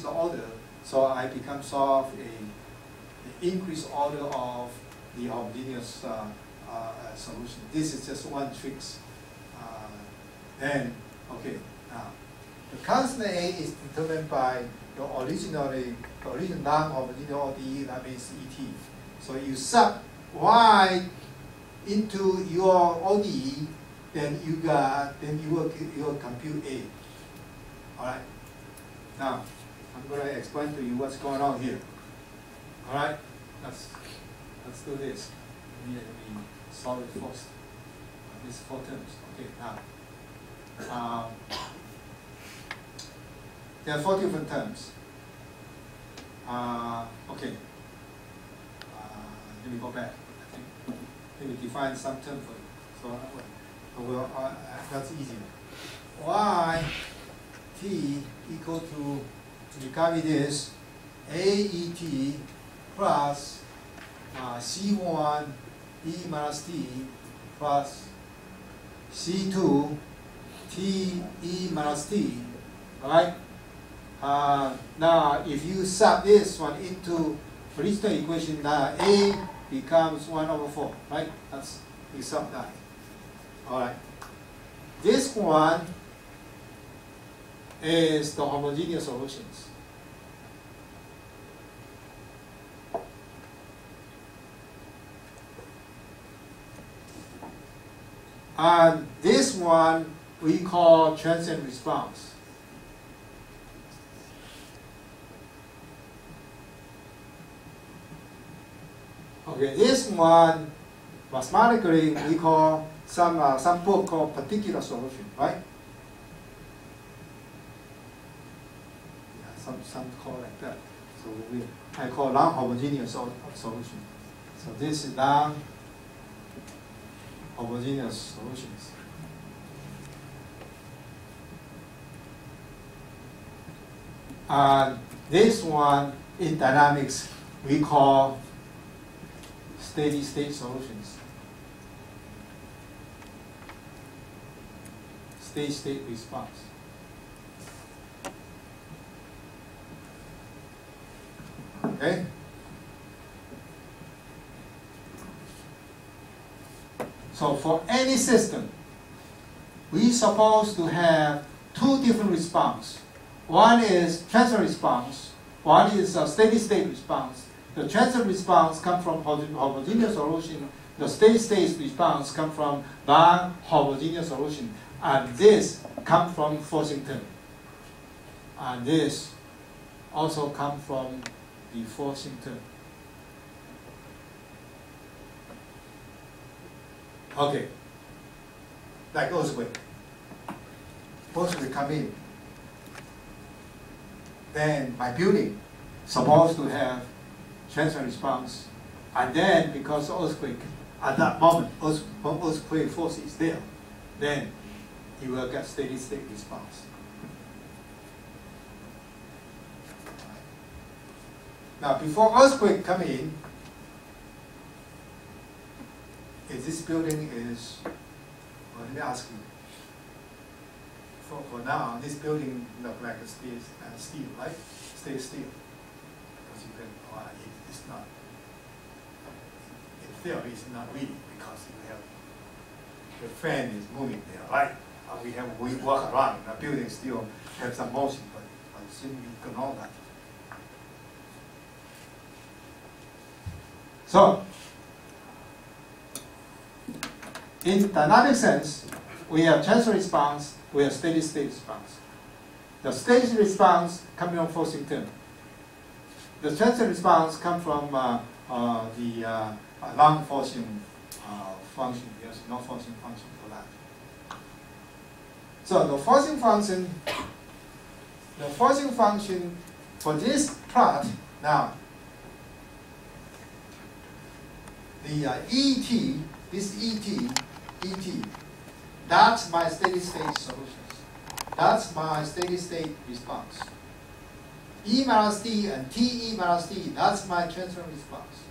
order, so I become solve the increased order of the homogeneous solution. This is just one trick. Then, okay, now the constant A is determined by the original non-homogeneous ODE, that means ET. So you sub Y into your ODE, then you will compute A. All right. Now I'm going to explain to you what's going on here. All right. Let's do this. Let me solve it first. These 4 terms. Okay. Now there are 4 different terms. Okay. Let me go back. I think let me define some term for you. So that's easier. Y t equal to, you copy this, AET plus C1 E minus T plus C2 T E minus T. All right. Now, if you sub this one into original equation, now A becomes 1/4, right? That's you sub that. All right. This one is the homogeneous solutions. And this one we call transient response. Okay, this one mathematically we call some book called particular solution, right? Yeah, some call like that. So I call non-homogeneous solution. So this is non-homogeneous solutions. And this one in dynamics we call steady state solutions. Steady state response. Okay? So for any system, we supposed to have 2 different responses. One is transient response, one is a steady state response. The transient response comes from homogeneous solution. The steady state response comes from non-homogeneous solution. And this comes from forcing term. And this also comes from the forcing term. Okay. Like earthquake. Earthquake come in. Then my building supposed to have transient response, and then because earthquake, at that moment, earthquake force is there, then you will get steady state response. Now, before earthquake come in, if this building is, well, let me ask you. For now, this building looks like steel, right? Stay still. Because you can, it's not, in theory, it's not really, because you have, the fan is moving there, right? We walk around, the building still have some motion, but simply ignore that. So, in dynamic sense, we have transient response, we have steady state response. The steady response comes from forcing term. The transient response comes from the non-forcing function. There's no forcing function for that. So the forcing function for this plot now, the ET, this ET, that's my steady state solutions. That's my steady state response. E minus t and TE minus t, that's my transient response.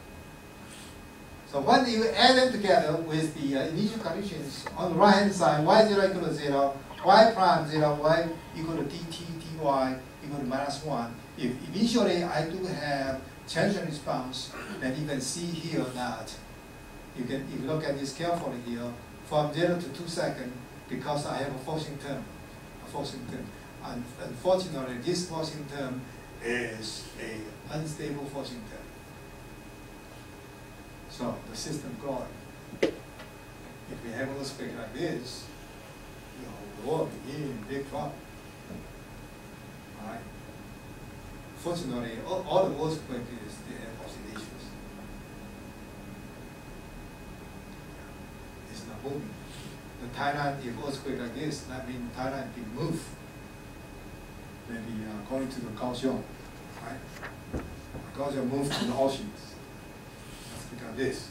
So when you add them together with the initial conditions on the right hand side, y0 equal to 0, y prime 0, y equal to dt, dy equal to -1. If initially I do have transient response, then you can see here that if you look at this carefully here, from 0 to 2 seconds, because I have a forcing term. And unfortunately, this forcing term is an unstable forcing term. So the system going. If we have an earthquake like this, the world is in big trouble. All right. Fortunately, all the earthquake is the oscillations. It's not moving. The Thailand, if earthquake like this, that means Thailand can move. Maybe going to the Kaohsiung, right? Kaohsiung move to the oceans. That's because this.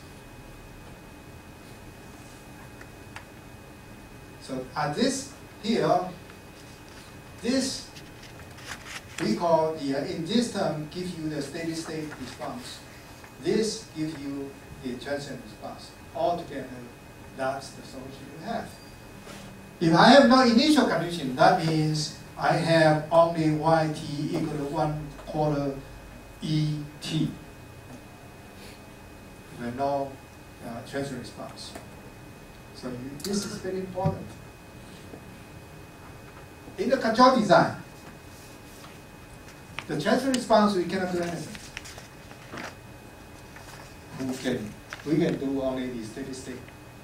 So at this here, this we call in this term gives you the steady state response. This gives you the transient response. Altogether, that's the solution you have. If I have no initial condition, that means I have only yt equal to 1/4 et. With no transient response. So this is very important. In the control design, the transient response, we cannot do anything. We can do only the steady state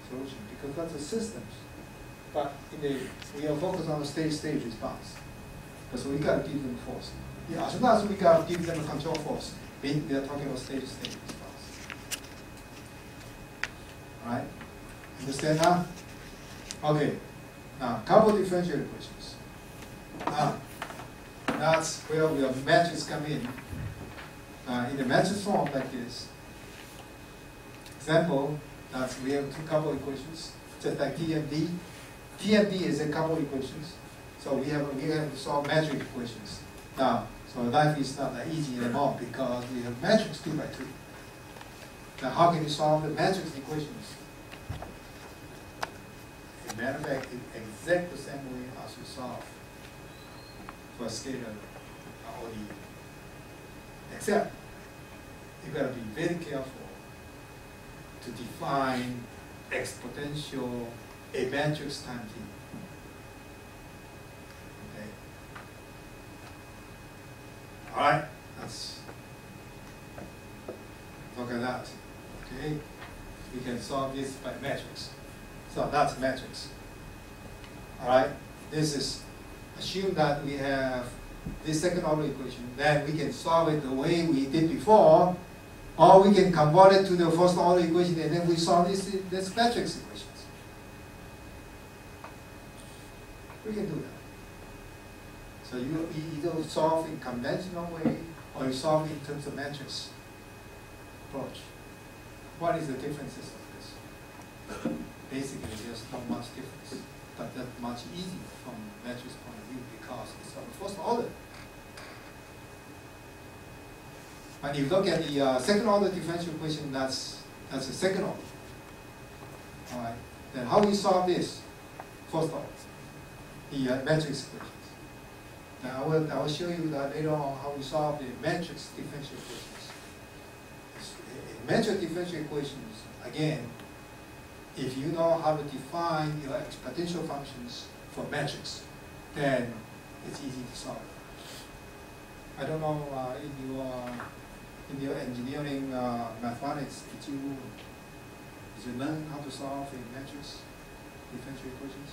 solution because that's the systems. But we are focused on the steady state response. Because we got to give them force. Yeah, as soon as we got to give them a control force, we are talking about steady state response. All right? Understand now? Okay. Now, couple differential equations. That's where the matrix come in. In the matrix form like this. Example, that's we have two couple equations, just like TMD. TMD is a couple equations. So we have to solve matrix equations. Now, so life is not that easy anymore because we have matrix 2 by 2. Now how can you solve the matrix equations? In matter of fact, it's exactly the same way as you solve for a scalar ODE. Except you gotta be very careful to define exponential a matrix times t. Okay. All right. Let's look at that. Okay. We can solve this by matrix. So that's matrix. All right. This is assume that we have this second order equation. Then we can solve it the way we did before, or we can convert it to the first order equation, and then we solve this matrix equations. We can do that. So you either solve in conventional way or you solve in terms of matrix approach. What is the differences of this? Basically, there's not much difference, but that's much easier from matrix point of view because it's on the first order. But if you look at the second order differential equation, that's the second order. All right. Then how we solve this? First order. The matrix equations. Now I will show you that later on how we solve the matrix differential equations. In matrix differential equations, again, if you know how to define your exponential functions for matrix, then it's easy to solve. I don't know in your engineering mathematics, did you learn how to solve a matrix differential equations?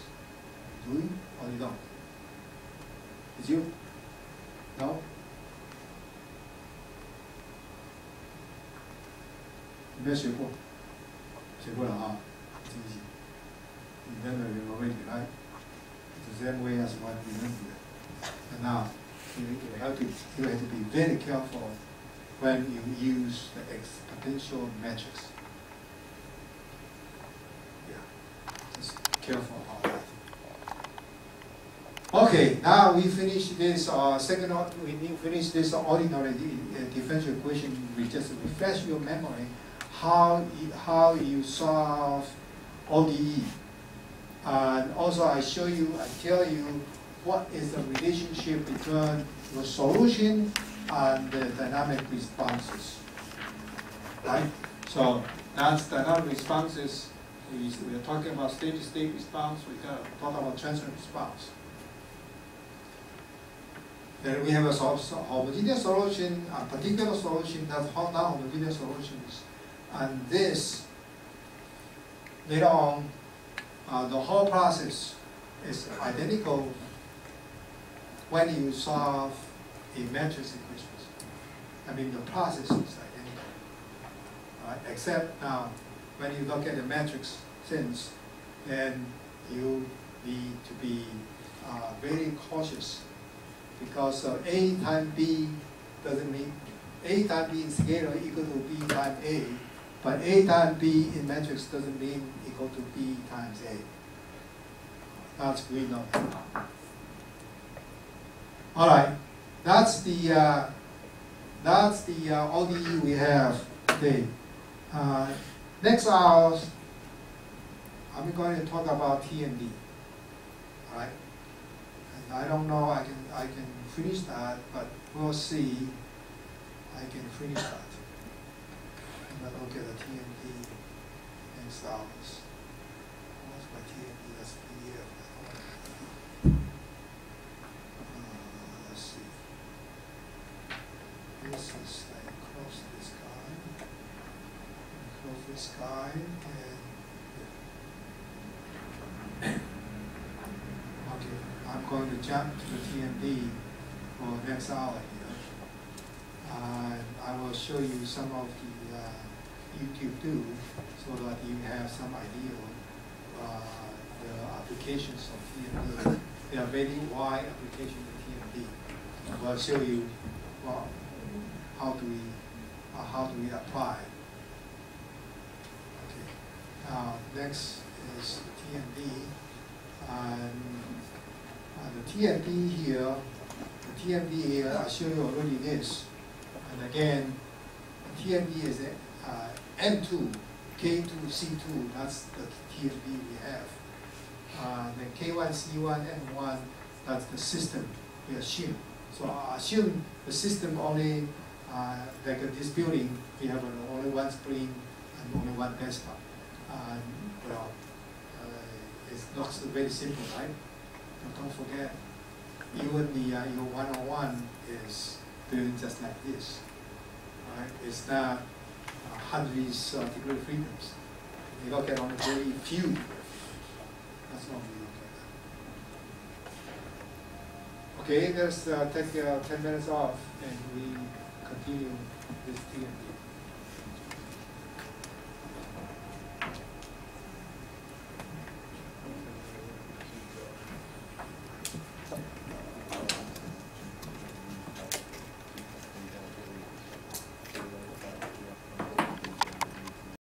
Do you or you don't? Did you? No? 有没有学过？学过了啊，真行。Remember you already, right? It's the same way as what we learned here. And now you have to be very careful when you use the exponential matrix. Yeah, just careful about that. Okay, now we finish this we finish this ordinary differential equation. We just refresh your memory how you solve ODE, and also I tell you what is the relationship between the solution and the dynamic responses. Right? So that's dynamic responses. We are talking about steady-state response. We got to talk about transient response. Then we have a homogeneous solution, a particular solution, that's non-homogeneous solutions. And this, later on, the whole process is identical when you solve a matrix equations. I mean, the process is identical. Right? Except now, when you look at the matrix sense, then you need to be very cautious, because A times B doesn't mean A times B in scalar equal to B times A, but A times B in matrix doesn't mean equal to B times A. That's we know. All right, that's the ODE we have today. Next hour, I'm going to talk about TMD. All right. I don't know, I can finish that, but we'll see. I can finish that. I'm going to look at the TMD next hours. What's my TMD? That's PDF. Let's see. This is like close this guy. Close this guy, and I'm going to jump to the TMD for next hour here. I will show you some of the YouTube too, so that you have some idea of the applications of TMD. There are very wide applications of TMD. I'll show you how do we apply. Okay. Now next is TMD. The TMD here, I show you already this. And again, the TMD is M2, K2, C2, that's the TMD we have. The K1, C1, M1, that's the system we assume. So I assume the system only, like this building, we have only one spring and only one desktop. Well, it looks very simple, right? But don't forget, even your 101 is built just like this. Right? It's not hundreds of degree freedoms. You look at only very few degree freedoms. That's what we look at. Okay, let's take 10 minutes off and we continue this TMD.